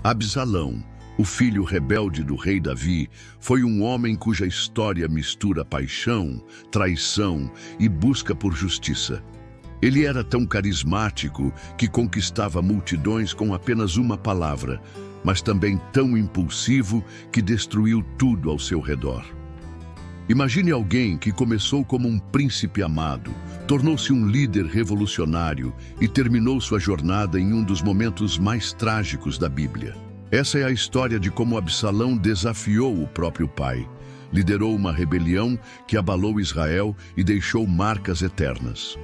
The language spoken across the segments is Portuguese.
Absalão, o filho rebelde do rei Davi, foi um homem cuja história mistura paixão, traição e busca por justiça. Ele era tão carismático que conquistava multidões com apenas uma palavra, mas também tão impulsivo que destruiu tudo ao seu redor. Imagine alguém que começou como um príncipe amado, tornou-se um líder revolucionário e terminou sua jornada em um dos momentos mais trágicos da Bíblia. Essa é a história de como Absalão desafiou o próprio pai, liderou uma rebelião que abalou Israel e deixou marcas eternas.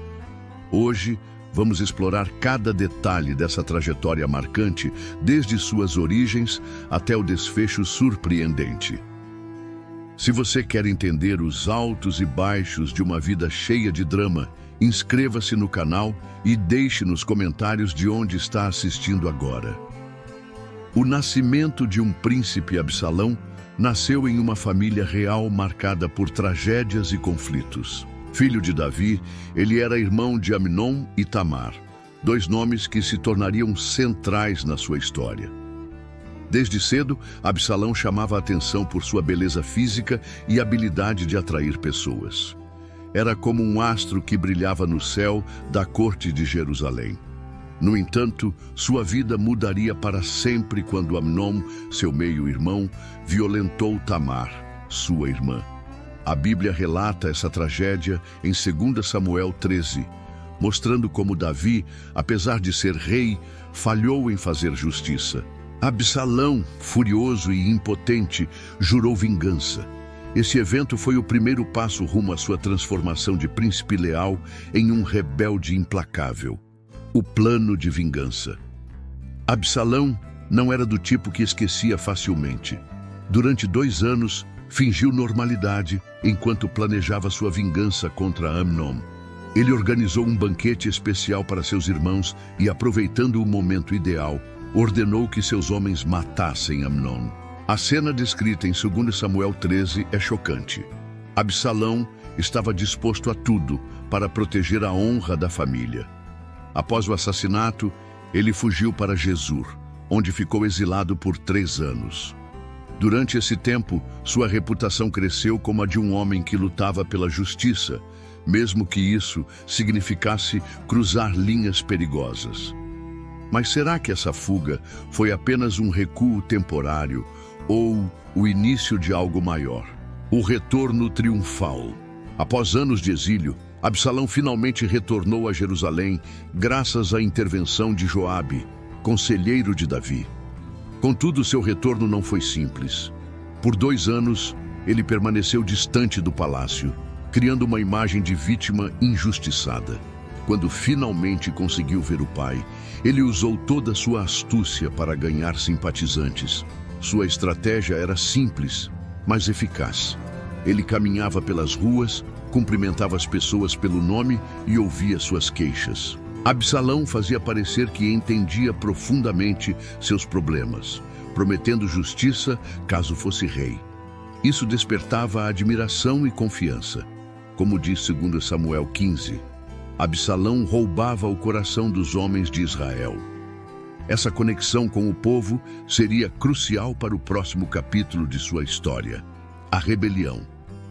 Hoje, vamos explorar cada detalhe dessa trajetória marcante, desde suas origens até o desfecho surpreendente. Se você quer entender os altos e baixos de uma vida cheia de drama, inscreva-se no canal e deixe nos comentários de onde está assistindo agora. O nascimento de um príncipe Absalão nasceu em uma família real marcada por tragédias e conflitos. Filho de Davi, ele era irmão de Amnon e Tamar, dois nomes que se tornariam centrais na sua história. Desde cedo, Absalão chamava a atenção por sua beleza física e habilidade de atrair pessoas. Era como um astro que brilhava no céu da corte de Jerusalém. No entanto, sua vida mudaria para sempre quando Amnon, seu meio-irmão, violentou Tamar, sua irmã. A Bíblia relata essa tragédia em 2 Samuel 13, mostrando como Davi, apesar de ser rei, falhou em fazer justiça. Absalão, furioso e impotente, jurou vingança. Esse evento foi o primeiro passo rumo à sua transformação de príncipe leal em um rebelde implacável. O plano de vingança. Absalão não era do tipo que esquecia facilmente. Durante 2 anos, fingiu normalidade enquanto planejava sua vingança contra Amnon. Ele organizou um banquete especial para seus irmãos e, aproveitando o momento ideal, ordenou que seus homens matassem Amnon. A cena descrita em 2 Samuel 13 é chocante. Absalão estava disposto a tudo para proteger a honra da família. Após o assassinato, ele fugiu para Gesur, onde ficou exilado por 3 anos. Durante esse tempo, sua reputação cresceu como a de um homem que lutava pela justiça, mesmo que isso significasse cruzar linhas perigosas. Mas será que essa fuga foi apenas um recuo temporário ou o início de algo maior? O retorno triunfal. Após anos de exílio, Absalão finalmente retornou a Jerusalém graças à intervenção de Joabe, conselheiro de Davi. Contudo, seu retorno não foi simples. Por 2 anos, ele permaneceu distante do palácio, criando uma imagem de vítima injustiçada. Quando finalmente conseguiu ver o pai, ele usou toda a sua astúcia para ganhar simpatizantes. Sua estratégia era simples, mas eficaz. Ele caminhava pelas ruas, cumprimentava as pessoas pelo nome e ouvia suas queixas. Absalão fazia parecer que entendia profundamente seus problemas, prometendo justiça caso fosse rei. Isso despertava admiração e confiança. Como diz 2 Samuel 15, Absalão roubava o coração dos homens de Israel. Essa conexão com o povo seria crucial para o próximo capítulo de sua história. A rebelião.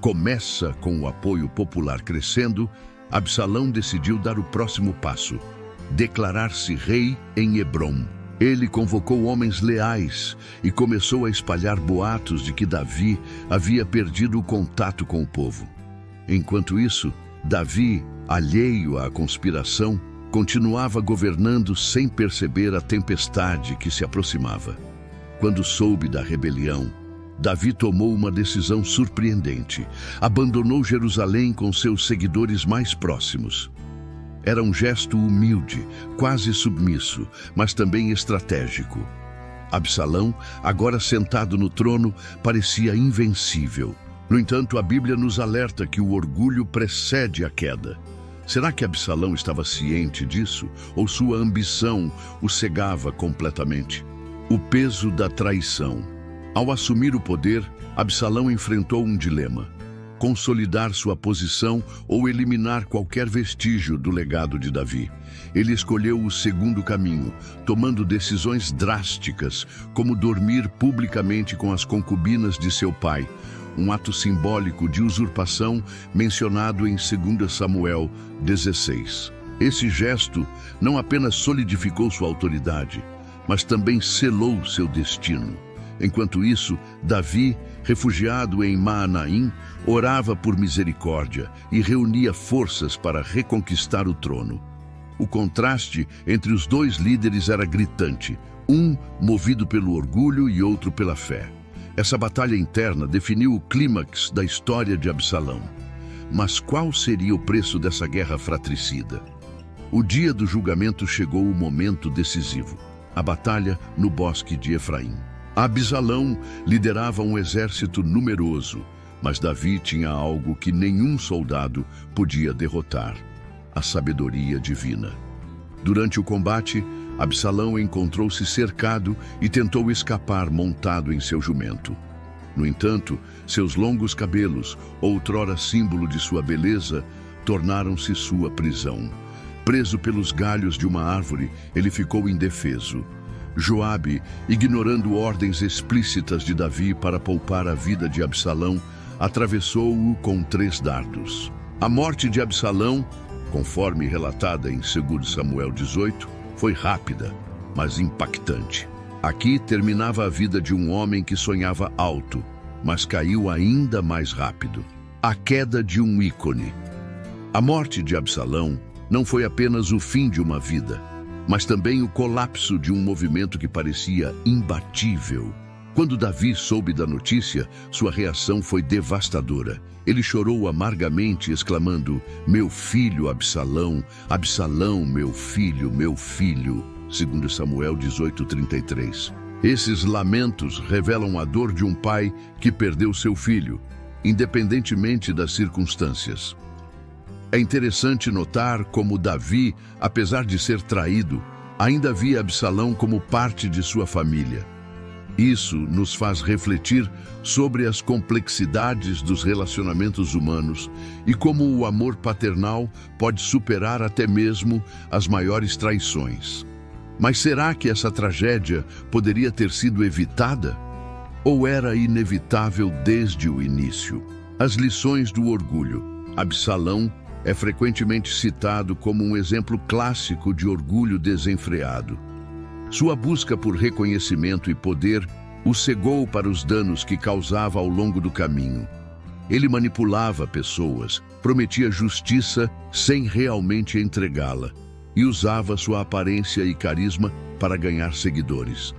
Começa com o apoio popular crescendo. Absalão decidiu dar o próximo passo, declarar-se rei em Hebrom. Ele convocou homens leais e começou a espalhar boatos de que Davi havia perdido o contato com o povo. Enquanto isso, Davi, alheio à conspiração, continuava governando sem perceber a tempestade que se aproximava. Quando soube da rebelião, Davi tomou uma decisão surpreendente. Abandonou Jerusalém com seus seguidores mais próximos. Era um gesto humilde, quase submisso, mas também estratégico. Absalão, agora sentado no trono, parecia invencível. No entanto, a Bíblia nos alerta que o orgulho precede a queda. Será que Absalão estava ciente disso? Ou sua ambição o cegava completamente? O peso da traição. Ao assumir o poder, Absalão enfrentou um dilema. consolidar sua posição ou eliminar qualquer vestígio do legado de Davi. Ele escolheu o segundo caminho, tomando decisões drásticas, como dormir publicamente com as concubinas de seu pai, um ato simbólico de usurpação mencionado em 2 Samuel 16. Esse gesto não apenas solidificou sua autoridade, mas também selou seu destino. Enquanto isso, Davi, refugiado em Maanaim, orava por misericórdia e reunia forças para reconquistar o trono. O contraste entre os dois líderes era gritante, um movido pelo orgulho e outro pela fé. Essa batalha interna definiu o clímax da história de Absalão. Mas qual seria o preço dessa guerra fratricida? O dia do julgamento chegou o momento decisivo, a batalha no bosque de Efraim. Absalão liderava um exército numeroso, mas Davi tinha algo que nenhum soldado podia derrotar: a sabedoria divina. Durante o combate, Absalão encontrou-se cercado e tentou escapar montado em seu jumento. No entanto, seus longos cabelos, outrora símbolo de sua beleza, tornaram-se sua prisão. Preso pelos galhos de uma árvore, ele ficou indefeso. Joabe, ignorando ordens explícitas de Davi para poupar a vida de Absalão, atravessou-o com 3 dardos. A morte de Absalão, conforme relatada em 2 Samuel 18, foi rápida, mas impactante. Aqui terminava a vida de um homem que sonhava alto, mas caiu ainda mais rápido. A queda de um ícone. A morte de Absalão não foi apenas o fim de uma vida, mas também o colapso de um movimento que parecia imbatível. Quando Davi soube da notícia, sua reação foi devastadora. Ele chorou amargamente, exclamando: "Meu filho Absalão, Absalão, meu filho, meu filho." 2 Samuel 18:33. Esses lamentos revelam a dor de um pai que perdeu seu filho, independentemente das circunstâncias. É interessante notar como Davi, apesar de ser traído, ainda via Absalão como parte de sua família. Isso nos faz refletir sobre as complexidades dos relacionamentos humanos e como o amor paternal pode superar até mesmo as maiores traições. Mas será que essa tragédia poderia ter sido evitada? Ou era inevitável desde o início? As lições do orgulho. Absalão é frequentemente citado como um exemplo clássico de orgulho desenfreado. Sua busca por reconhecimento e poder o cegou para os danos que causava ao longo do caminho. Ele manipulava pessoas, prometia justiça sem realmente entregá-la, e usava sua aparência e carisma para ganhar seguidores.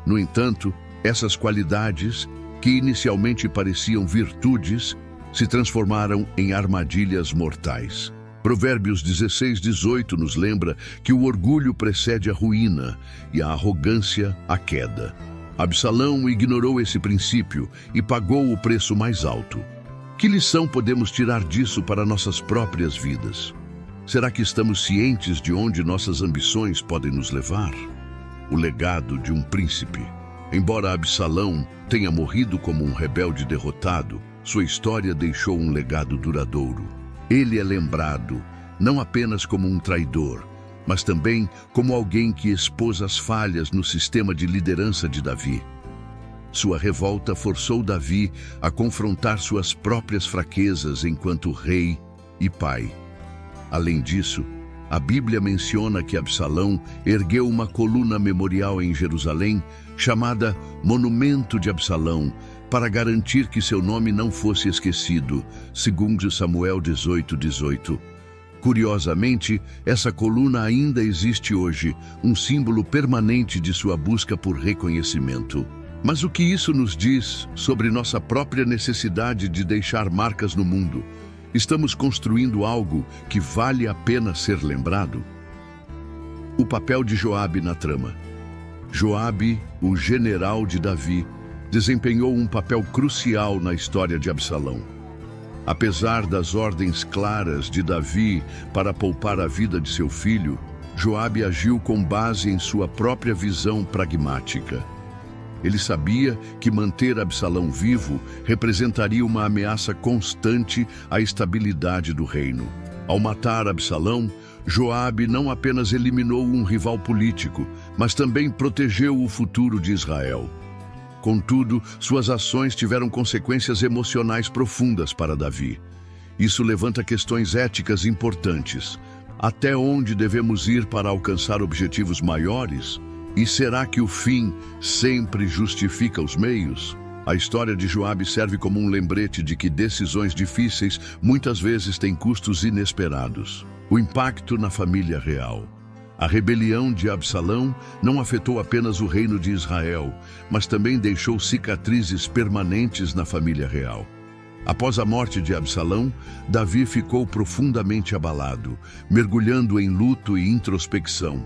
No entanto, essas qualidades, que inicialmente pareciam virtudes, se transformaram em armadilhas mortais. Provérbios 16:18 nos lembra que o orgulho precede a ruína e a arrogância a queda. Absalão ignorou esse princípio e pagou o preço mais alto. Que lição podemos tirar disso para nossas próprias vidas? Será que estamos cientes de onde nossas ambições podem nos levar? O legado de um príncipe. Embora Absalão tenha morrido como um rebelde derrotado, sua história deixou um legado duradouro. Ele é lembrado não apenas como um traidor, mas também como alguém que expôs as falhas no sistema de liderança de Davi. Sua revolta forçou Davi a confrontar suas próprias fraquezas enquanto rei e pai. Além disso, a Bíblia menciona que Absalão ergueu uma coluna memorial em Jerusalém, chamada Monumento de Absalão, para garantir que seu nome não fosse esquecido, segundo Samuel 18:18. Curiosamente, essa coluna ainda existe hoje, um símbolo permanente de sua busca por reconhecimento. Mas o que isso nos diz sobre nossa própria necessidade de deixar marcas no mundo? Estamos construindo algo que vale a pena ser lembrado? O papel de Joabe na trama. Joabe, o general de Davi, desempenhou um papel crucial na história de Absalão. Apesar das ordens claras de Davi para poupar a vida de seu filho, Joabe agiu com base em sua própria visão pragmática. Ele sabia que manter Absalão vivo representaria uma ameaça constante à estabilidade do reino. Ao matar Absalão, Joabe não apenas eliminou um rival político, mas também protegeu o futuro de Israel. Contudo, suas ações tiveram consequências emocionais profundas para Davi. Isso levanta questões éticas importantes. Até onde devemos ir para alcançar objetivos maiores? E será que o fim sempre justifica os meios? A história de Joabe serve como um lembrete de que decisões difíceis muitas vezes têm custos inesperados. O impacto na família real. A rebelião de Absalão não afetou apenas o reino de Israel, mas também deixou cicatrizes permanentes na família real. Após a morte de Absalão, Davi ficou profundamente abalado, mergulhando em luto e introspecção.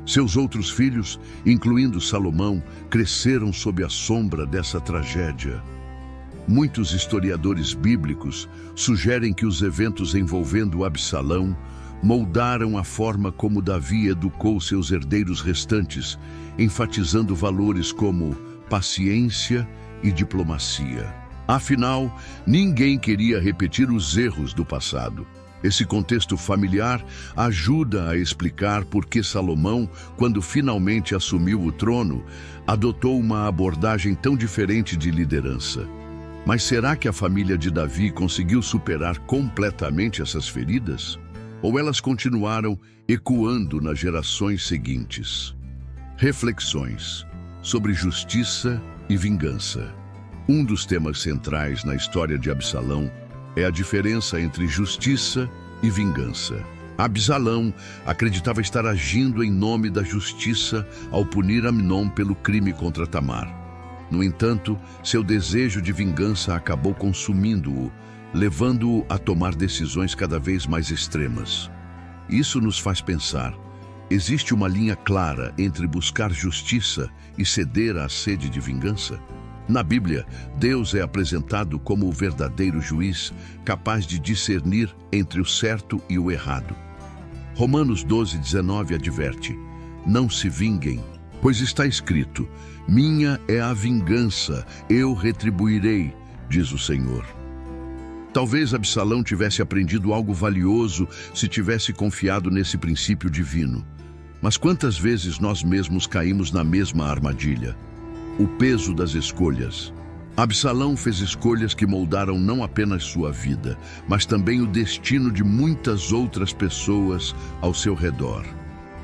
Seus outros filhos, incluindo Salomão, cresceram sob a sombra dessa tragédia. Muitos historiadores bíblicos sugerem que os eventos envolvendo Absalão moldaram a forma como Davi educou seus herdeiros restantes, enfatizando valores como paciência e diplomacia. Afinal, ninguém queria repetir os erros do passado. Esse contexto familiar ajuda a explicar por que Salomão, quando finalmente assumiu o trono, adotou uma abordagem tão diferente de liderança. Mas será que a família de Davi conseguiu superar completamente essas feridas? Ou elas continuaram ecoando nas gerações seguintes? Reflexões sobre justiça e vingança. Um dos temas centrais na história de Absalão é a diferença entre justiça e vingança. Absalão acreditava estar agindo em nome da justiça ao punir Amnon pelo crime contra Tamar. No entanto, seu desejo de vingança acabou consumindo-o, levando-o a tomar decisões cada vez mais extremas. Isso nos faz pensar: existe uma linha clara entre buscar justiça e ceder à sede de vingança? Na Bíblia, Deus é apresentado como o verdadeiro juiz, capaz de discernir entre o certo e o errado. Romanos 12:19 adverte: não se vinguem, pois está escrito: minha é a vingança, eu retribuirei, diz o Senhor. Talvez Absalão tivesse aprendido algo valioso se tivesse confiado nesse princípio divino. Mas quantas vezes nós mesmos caímos na mesma armadilha? O peso das escolhas. Absalão fez escolhas que moldaram não apenas sua vida, mas também o destino de muitas outras pessoas ao seu redor.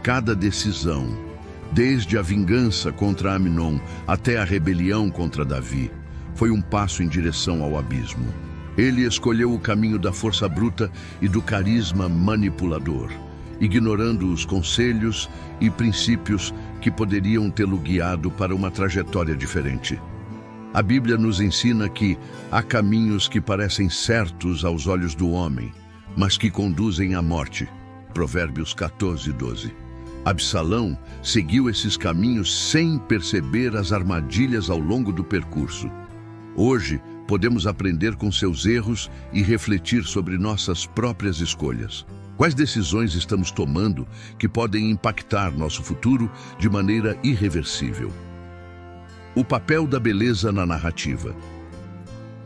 Cada decisão, desde a vingança contra Amnon até a rebelião contra Davi, foi um passo em direção ao abismo. Ele escolheu o caminho da força bruta e do carisma manipulador, ignorando os conselhos e princípios que poderiam tê-lo guiado para uma trajetória diferente. A Bíblia nos ensina que há caminhos que parecem certos aos olhos do homem, mas que conduzem à morte. Provérbios 14:12. Absalão seguiu esses caminhos sem perceber as armadilhas ao longo do percurso. Hoje, podemos aprender com seus erros e refletir sobre nossas próprias escolhas. Quais decisões estamos tomando que podem impactar nosso futuro de maneira irreversível? O papel da beleza na narrativa.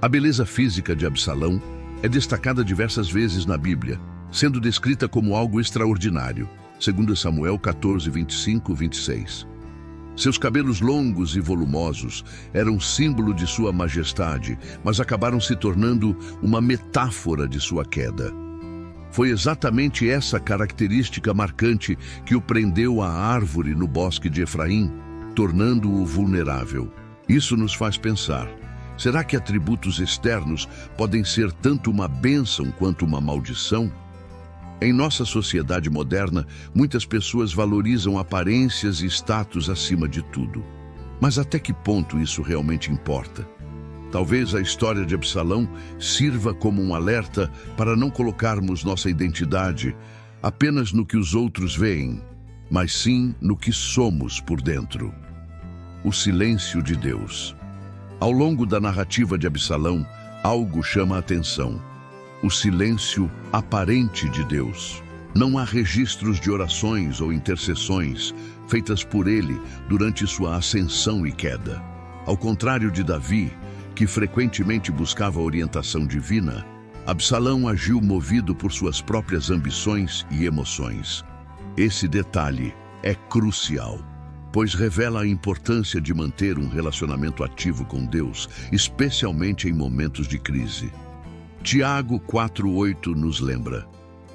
A beleza física de Absalão é destacada diversas vezes na Bíblia, sendo descrita como algo extraordinário, segundo Samuel 14:25-26. Seus cabelos longos e volumosos eram símbolo de sua majestade, mas acabaram se tornando uma metáfora de sua queda. Foi exatamente essa característica marcante que o prendeu à árvore no bosque de Efraim, tornando-o vulnerável. Isso nos faz pensar: será que atributos externos podem ser tanto uma bênção quanto uma maldição? Em nossa sociedade moderna, muitas pessoas valorizam aparências e status acima de tudo. Mas até que ponto isso realmente importa? Talvez a história de Absalão sirva como um alerta para não colocarmos nossa identidade apenas no que os outros veem, mas sim no que somos por dentro. O silêncio de Deus. Ao longo da narrativa de Absalão, algo chama a atenção: o silêncio aparente de Deus. Não há registros de orações ou intercessões feitas por ele durante sua ascensão e queda. Ao contrário de Davi, que frequentemente buscava orientação divina, Absalão agiu movido por suas próprias ambições e emoções. Esse detalhe é crucial, pois revela a importância de manter um relacionamento ativo com Deus, especialmente em momentos de crise. Tiago 4:8 nos lembra: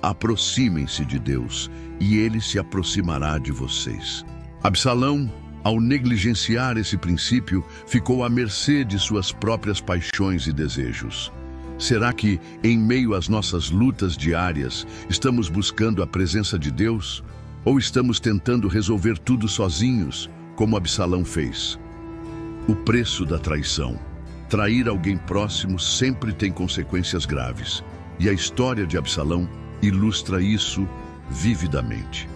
aproximem-se de Deus, e Ele se aproximará de vocês. Absalão, ao negligenciar esse princípio, ficou à mercê de suas próprias paixões e desejos. Será que, em meio às nossas lutas diárias, estamos buscando a presença de Deus? Ou estamos tentando resolver tudo sozinhos, como Absalão fez? O preço da traição. Trair alguém próximo sempre tem consequências graves, e a história de Absalão ilustra isso vividamente.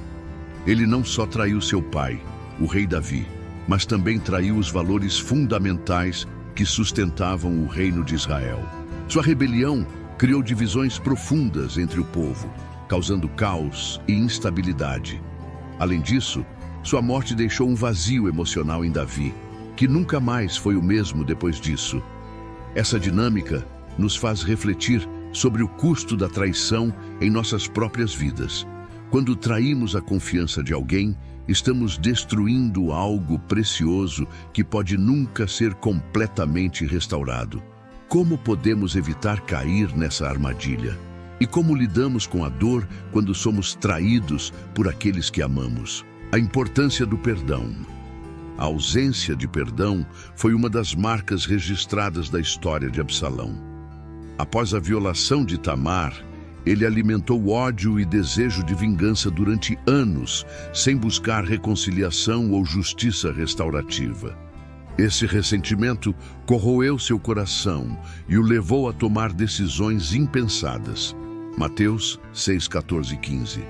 Ele não só traiu seu pai, o rei Davi, mas também traiu os valores fundamentais que sustentavam o reino de Israel. Sua rebelião criou divisões profundas entre o povo, causando caos e instabilidade. Além disso, sua morte deixou um vazio emocional em Davi, que nunca mais foi o mesmo depois disso. Essa dinâmica nos faz refletir sobre o custo da traição em nossas próprias vidas. Quando traímos a confiança de alguém, estamos destruindo algo precioso que pode nunca ser completamente restaurado. Como podemos evitar cair nessa armadilha? E como lidamos com a dor quando somos traídos por aqueles que amamos? A importância do perdão. A ausência de perdão foi uma das marcas registradas da história de Absalão. Após a violação de Tamar, ele alimentou ódio e desejo de vingança durante anos, sem buscar reconciliação ou justiça restaurativa. Esse ressentimento corroeu seu coração e o levou a tomar decisões impensadas. Mateus 6:14 e 15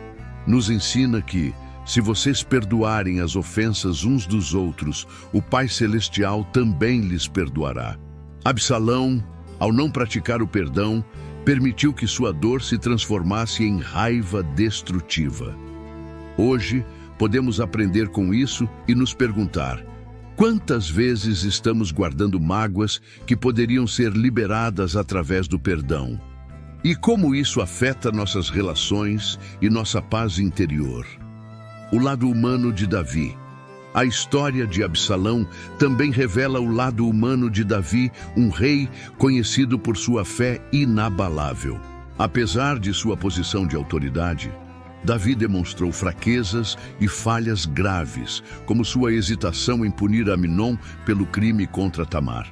nos ensina que, se vocês perdoarem as ofensas uns dos outros, o Pai Celestial também lhes perdoará. Absalão, ao não praticar o perdão, permitiu que sua dor se transformasse em raiva destrutiva. Hoje, podemos aprender com isso e nos perguntar: quantas vezes estamos guardando mágoas que poderiam ser liberadas através do perdão? E como isso afeta nossas relações e nossa paz interior? O lado humano de Davi. A história de Absalão também revela o lado humano de Davi, um rei conhecido por sua fé inabalável. Apesar de sua posição de autoridade, Davi demonstrou fraquezas e falhas graves, como sua hesitação em punir Amnon pelo crime contra Tamar.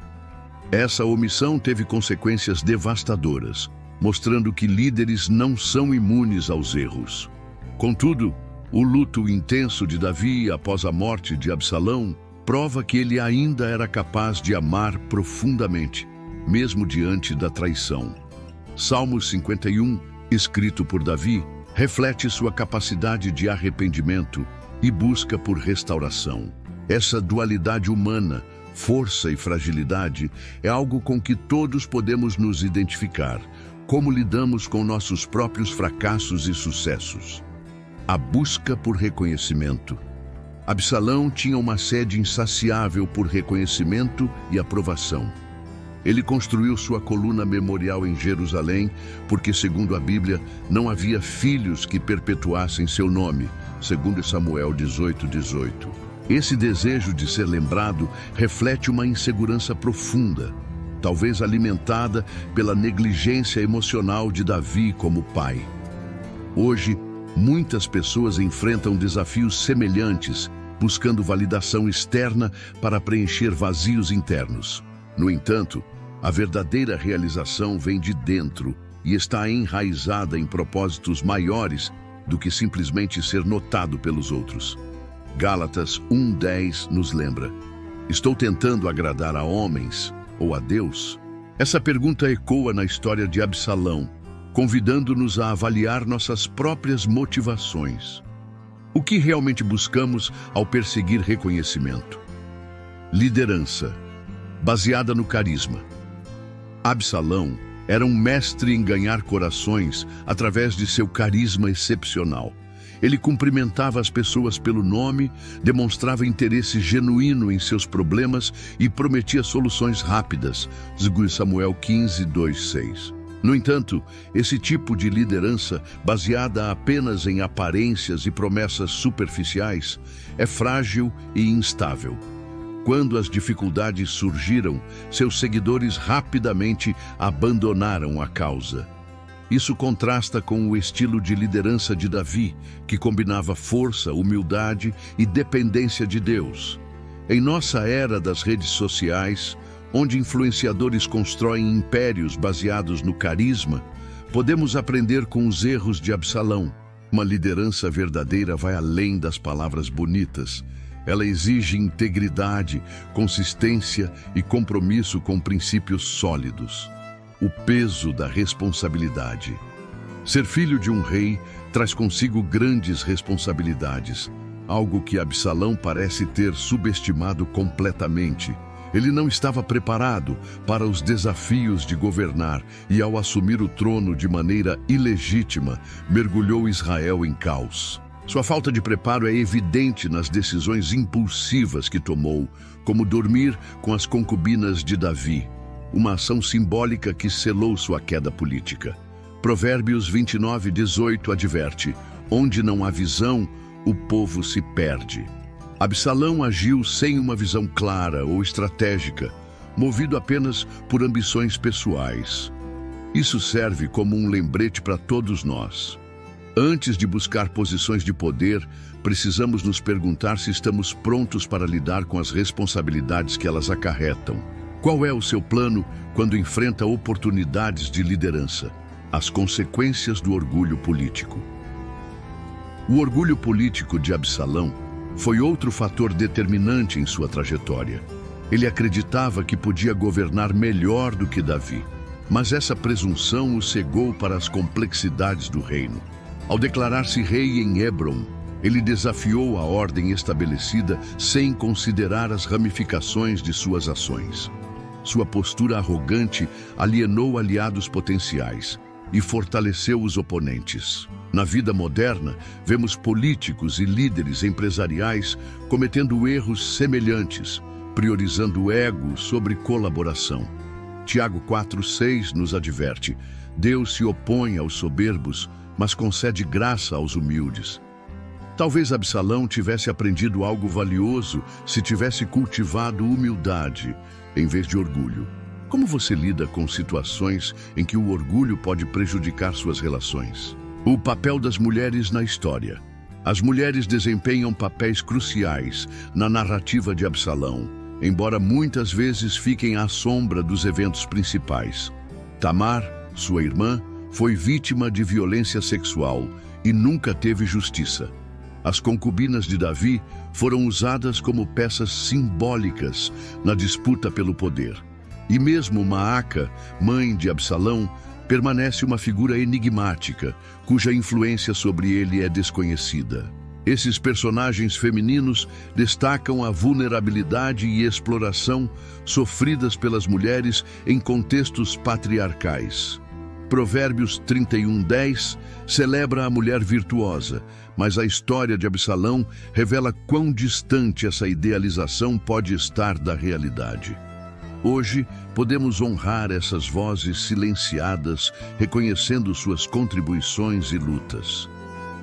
Essa omissão teve consequências devastadoras, mostrando que líderes não são imunes aos erros. Contudo, o luto intenso de Davi após a morte de Absalão prova que ele ainda era capaz de amar profundamente, mesmo diante da traição. Salmo 51, escrito por Davi, reflete sua capacidade de arrependimento e busca por restauração. Essa dualidade humana, força e fragilidade, é algo com que todos podemos nos identificar. Como lidamos com nossos próprios fracassos e sucessos? A busca por reconhecimento. Absalão tinha uma sede insaciável por reconhecimento e aprovação. Ele construiu sua coluna memorial em Jerusalém porque, segundo a Bíblia, não havia filhos que perpetuassem seu nome, segundo Samuel 18:18. Esse desejo de ser lembrado reflete uma insegurança profunda, talvez alimentada pela negligência emocional de Davi como pai. Hoje, muitas pessoas enfrentam desafios semelhantes, buscando validação externa para preencher vazios internos. No entanto, a verdadeira realização vem de dentro e está enraizada em propósitos maiores do que simplesmente ser notado pelos outros. Gálatas 1:10 nos lembra: estou tentando agradar a homens ou a Deus? Essa pergunta ecoa na história de Absalão, convidando-nos a avaliar nossas próprias motivações. O que realmente buscamos ao perseguir reconhecimento? Liderança, baseada no carisma. Absalão era um mestre em ganhar corações através de seu carisma excepcional. Ele cumprimentava as pessoas pelo nome, demonstrava interesse genuíno em seus problemas e prometia soluções rápidas. 2 Samuel 15, 2, 6. No entanto, esse tipo de liderança, baseada apenas em aparências e promessas superficiais, é frágil e instável. Quando as dificuldades surgiram, seus seguidores rapidamente abandonaram a causa. Isso contrasta com o estilo de liderança de Davi, que combinava força, humildade e dependência de Deus. Em nossa era das redes sociais, onde influenciadores constroem impérios baseados no carisma, podemos aprender com os erros de Absalão. Uma liderança verdadeira vai além das palavras bonitas. Ela exige integridade, consistência e compromisso com princípios sólidos. O peso da responsabilidade. Ser filho de um rei traz consigo grandes responsabilidades, algo que Absalão parece ter subestimado completamente. Ele não estava preparado para os desafios de governar e, ao assumir o trono de maneira ilegítima, mergulhou Israel em caos. Sua falta de preparo é evidente nas decisões impulsivas que tomou, como dormir com as concubinas de Davi, uma ação simbólica que selou sua queda política. Provérbios 29, 18 adverte: onde não há visão, o povo se perde. Absalão agiu sem uma visão clara ou estratégica, movido apenas por ambições pessoais. Isso serve como um lembrete para todos nós. Antes de buscar posições de poder, precisamos nos perguntar se estamos prontos para lidar com as responsabilidades que elas acarretam. Qual é o seu plano quando enfrenta oportunidades de liderança? As consequências do orgulho político. O orgulho político de Absalão foi outro fator determinante em sua trajetória. Ele acreditava que podia governar melhor do que Davi, mas essa presunção o cegou para as complexidades do reino. Ao declarar-se rei em Hebrom, ele desafiou a ordem estabelecida sem considerar as ramificações de suas ações. Sua postura arrogante alienou aliados potenciais e fortaleceu os oponentes. Na vida moderna, vemos políticos e líderes empresariais cometendo erros semelhantes, priorizando o ego sobre colaboração. Tiago 4,6 nos adverte: Deus se opõe aos soberbos, mas concede graça aos humildes. Talvez Absalão tivesse aprendido algo valioso se tivesse cultivado humildade em vez de orgulho. Como você lida com situações em que o orgulho pode prejudicar suas relações? O papel das mulheres na história. As mulheres desempenham papéis cruciais na narrativa de Absalão, embora muitas vezes fiquem à sombra dos eventos principais. Tamar, sua irmã, foi vítima de violência sexual e nunca teve justiça. As concubinas de Davi foram usadas como peças simbólicas na disputa pelo poder. E mesmo Maaca, mãe de Absalão, permanece uma figura enigmática, cuja influência sobre ele é desconhecida. Esses personagens femininos destacam a vulnerabilidade e exploração sofridas pelas mulheres em contextos patriarcais. Provérbios 31:10 celebra a mulher virtuosa, mas a história de Absalão revela quão distante essa idealização pode estar da realidade. Hoje, podemos honrar essas vozes silenciadas, reconhecendo suas contribuições e lutas.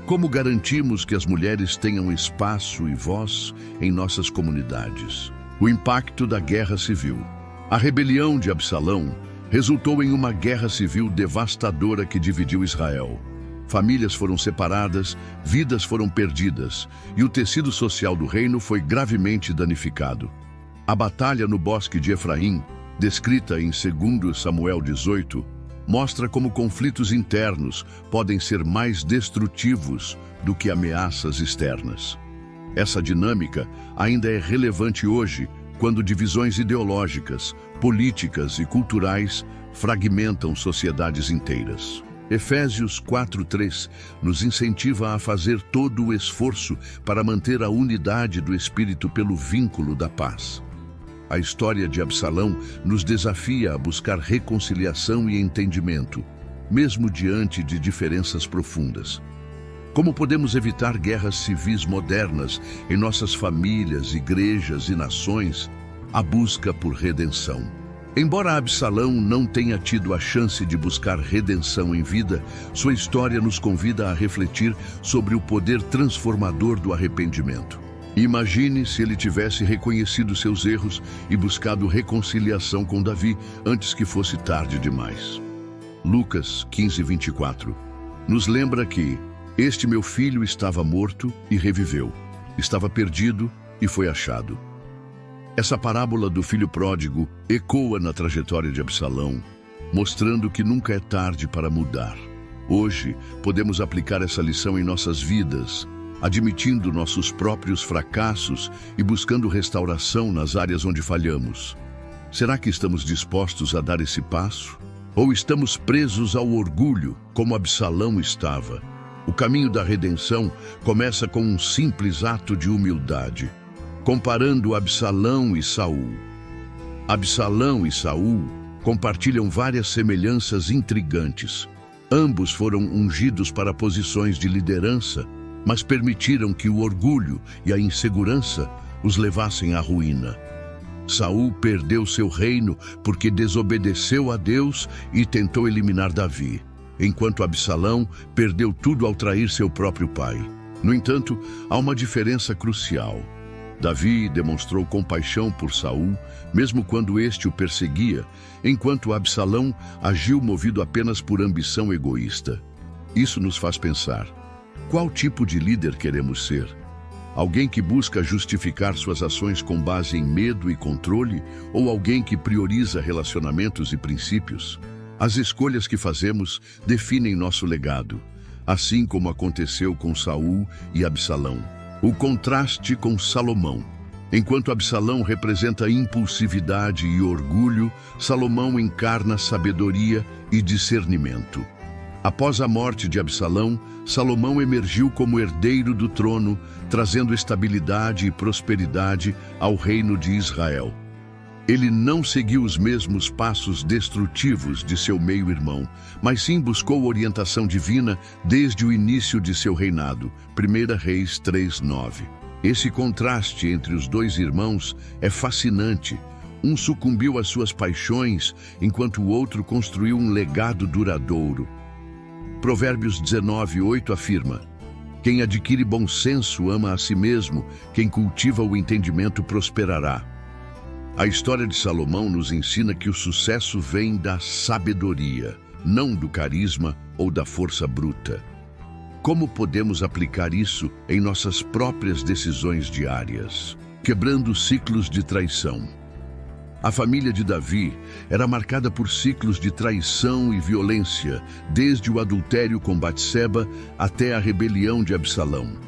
Como garantimos que as mulheres tenham espaço e voz em nossas comunidades? O impacto da Guerra Civil. A rebelião de Absalão resultou em uma guerra civil devastadora que dividiu Israel. Famílias foram separadas, vidas foram perdidas, e o tecido social do reino foi gravemente danificado. A batalha no bosque de Efraim, descrita em 2 Samuel 18, mostra como conflitos internos podem ser mais destrutivos do que ameaças externas. Essa dinâmica ainda é relevante hoje, quando divisões ideológicas, políticas e culturais fragmentam sociedades inteiras. Efésios 4:3 nos incentiva a fazer todo o esforço para manter a unidade do Espírito pelo vínculo da paz. A história de Absalão nos desafia a buscar reconciliação e entendimento, mesmo diante de diferenças profundas. Como podemos evitar guerras civis modernas em nossas famílias, igrejas e nações? A busca por redenção. Embora Absalão não tenha tido a chance de buscar redenção em vida, sua história nos convida a refletir sobre o poder transformador do arrependimento. Imagine se ele tivesse reconhecido seus erros e buscado reconciliação com Davi antes que fosse tarde demais. Lucas 15:24 nos lembra que este meu filho estava morto e reviveu, estava perdido e foi achado. Essa parábola do filho pródigo ecoa na trajetória de Absalão, mostrando que nunca é tarde para mudar. Hoje, podemos aplicar essa lição em nossas vidas, admitindo nossos próprios fracassos e buscando restauração nas áreas onde falhamos. Será que estamos dispostos a dar esse passo? Ou estamos presos ao orgulho, como Absalão estava? O caminho da redenção começa com um simples ato de humildade. Comparando Absalão e Saul. Absalão e Saul compartilham várias semelhanças intrigantes. Ambos foram ungidos para posições de liderança, mas permitiram que o orgulho e a insegurança os levassem à ruína. Saul perdeu seu reino porque desobedeceu a Deus e tentou eliminar Davi, enquanto Absalão perdeu tudo ao trair seu próprio pai. No entanto, há uma diferença crucial. Davi demonstrou compaixão por Saul, mesmo quando este o perseguia, enquanto Absalão agiu movido apenas por ambição egoísta. Isso nos faz pensar: qual tipo de líder queremos ser? Alguém que busca justificar suas ações com base em medo e controle, ou alguém que prioriza relacionamentos e princípios? As escolhas que fazemos definem nosso legado, assim como aconteceu com Saul e Absalão. O contraste com Salomão. Enquanto Absalão representa impulsividade e orgulho, Salomão encarna sabedoria e discernimento. Após a morte de Absalão, Salomão emergiu como herdeiro do trono, trazendo estabilidade e prosperidade ao reino de Israel. Ele não seguiu os mesmos passos destrutivos de seu meio-irmão, mas sim buscou orientação divina desde o início de seu reinado. 1 Reis 3:9. Esse contraste entre os dois irmãos é fascinante. Um sucumbiu às suas paixões, enquanto o outro construiu um legado duradouro. Provérbios 19:8 afirma: quem adquire bom senso ama a si mesmo, quem cultiva o entendimento prosperará. A história de Salomão nos ensina que o sucesso vem da sabedoria, não do carisma ou da força bruta. Como podemos aplicar isso em nossas próprias decisões diárias? Quebrando ciclos de traição. A família de Davi era marcada por ciclos de traição e violência, desde o adultério com Batseba até a rebelião de Absalão.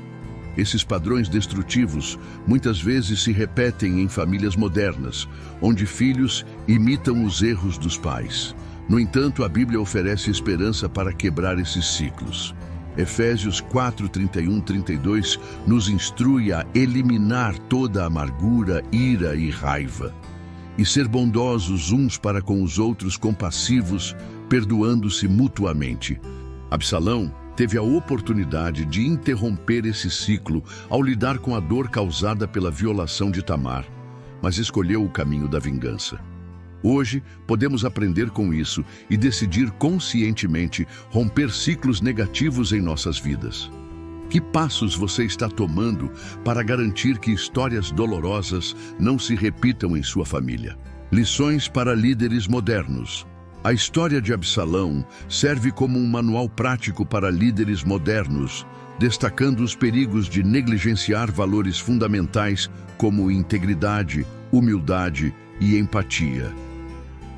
Esses padrões destrutivos muitas vezes se repetem em famílias modernas, onde filhos imitam os erros dos pais. No entanto, a Bíblia oferece esperança para quebrar esses ciclos. Efésios 4:31-32 nos instrui a eliminar toda amargura, ira e raiva, e ser bondosos uns para com os outros, compassivos, perdoando-se mutuamente. Absalão teve a oportunidade de interromper esse ciclo ao lidar com a dor causada pela violação de Tamar, mas escolheu o caminho da vingança. Hoje, podemos aprender com isso e decidir conscientemente romper ciclos negativos em nossas vidas. Que passos você está tomando para garantir que histórias dolorosas não se repitam em sua família? Lições para líderes modernos. A história de Absalão serve como um manual prático para líderes modernos, destacando os perigos de negligenciar valores fundamentais como integridade, humildade e empatia.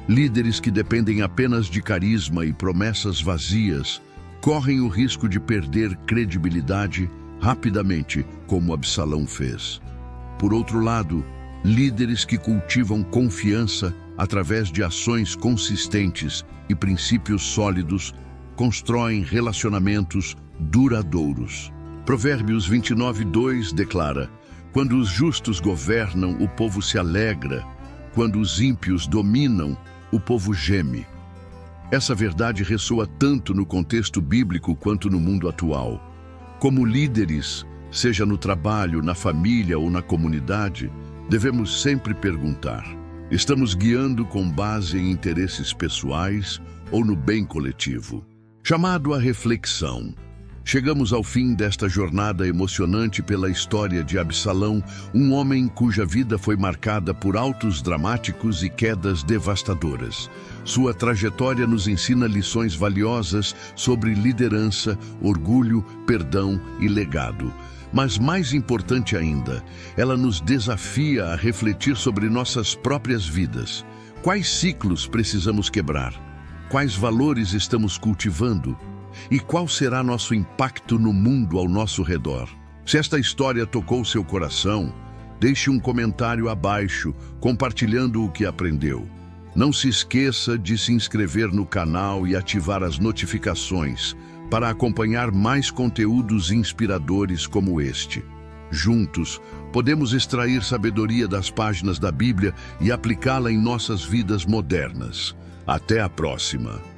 Líderes que dependem apenas de carisma e promessas vazias correm o risco de perder credibilidade rapidamente, como Absalão fez. Por outro lado, líderes que cultivam confiança através de ações consistentes e princípios sólidos, constroem relacionamentos duradouros. Provérbios 29:2 declara: quando os justos governam, o povo se alegra. Quando os ímpios dominam, o povo geme. Essa verdade ressoa tanto no contexto bíblico quanto no mundo atual. Como líderes, seja no trabalho, na família ou na comunidade, devemos sempre perguntar: estamos guiando com base em interesses pessoais ou no bem coletivo? Chamado à reflexão. Chegamos ao fim desta jornada emocionante pela história de Absalão, um homem cuja vida foi marcada por altos dramáticos e quedas devastadoras. Sua trajetória nos ensina lições valiosas sobre liderança, orgulho, perdão e legado. Mas mais importante ainda, ela nos desafia a refletir sobre nossas próprias vidas. Quais ciclos precisamos quebrar? Quais valores estamos cultivando? E qual será nosso impacto no mundo ao nosso redor? Se esta história tocou seu coração, deixe um comentário abaixo, compartilhando o que aprendeu. Não se esqueça de se inscrever no canal e ativar as notificações para acompanhar mais conteúdos inspiradores como este. Juntos, podemos extrair sabedoria das páginas da Bíblia e aplicá-la em nossas vidas modernas. Até a próxima!